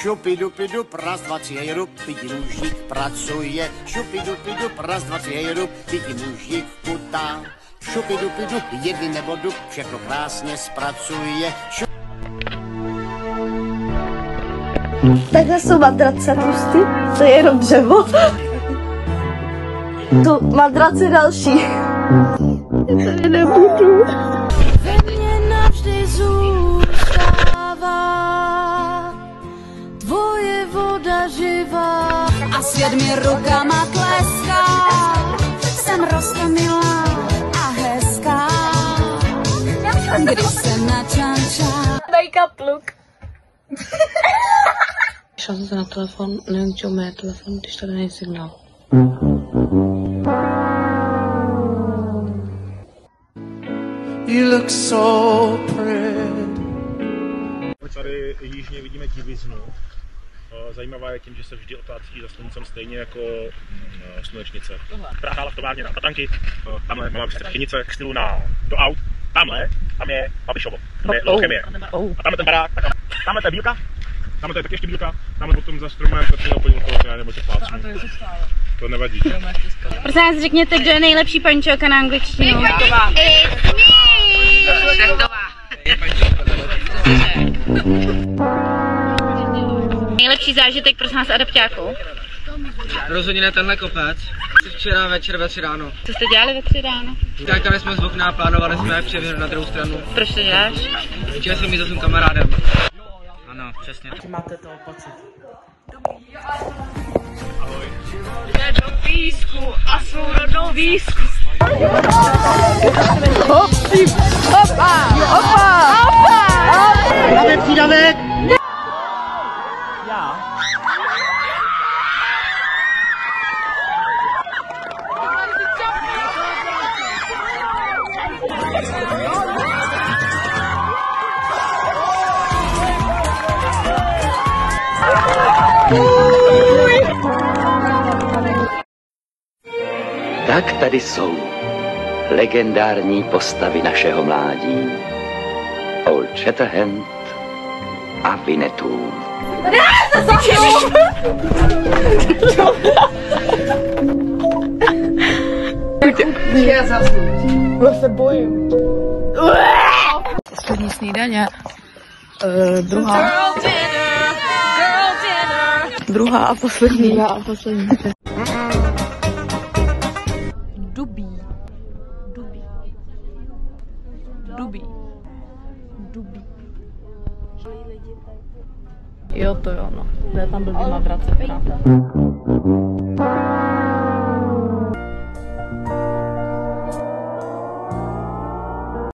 Šupidupidu, raz, dva, tři, jedu, pidi mužík pracuje. Šupidupidu, raz, dva, tři, jedu, pidi mužík kutá. Šupidupidu, jedny nebo dub, všechno krásně zpracuje. Takhle jsou madrace tlustý, to je jenom dřevo. Tu madrace další. Tady nebudu. Ve mně navždy zůstává tvoje voda živá. A svět mi rukama tleská. Jsem roztomilá a hezká. Když jsem na čanča. Make-up look. Šla jsem se na telefon, nevím, čeho má telefon, když tady není signál. You look so pretty. Tady jižně vidíme diviznu. Zajímavá je tím, že se vždy otáčí za sluncem stejně jako slunečnice. Práhala v továrně na tatanky, tamhle malá chynice k stylu do aut, tamhle, tam je Babišovo, tam je Lochemie. A tamhle ten barák, tamhle to je bílka, tamhle to je taky ještě bílka, tamhle potom za stromem to je úplně toho, nebo těch plácnů. To nevadí. Prosím vás, řekněte, kdo je nejlepší pančelka na angličtinu. Šlechtová. Nejlepší zážitek, prosím vás, adaptáku. Rozhodně ne tenhle kopec. Včera večer ve 3 ráno. Co jste dělali ve 3 ráno? Skákali jsme z okna a plánovali jsme, jak přeběhnout na druhou stranu. Proč to děláš? Chtěl jsem jít za svým kamarádem. Ano, přesně. Máte to pocit. Ahoj. Jde do písku a jsou do výsku. Opa! Opa! Opa! Dáme přídavek! Tak tady jsou legendární postavy našeho mládí. Old Shatterhand a Winnetou. Já se bojím. Poslední snídaně. Druhá a poslední. Dubí. Dubí. Dubí. Dubí. Jo, to jo, no. Kde tam byl madrace,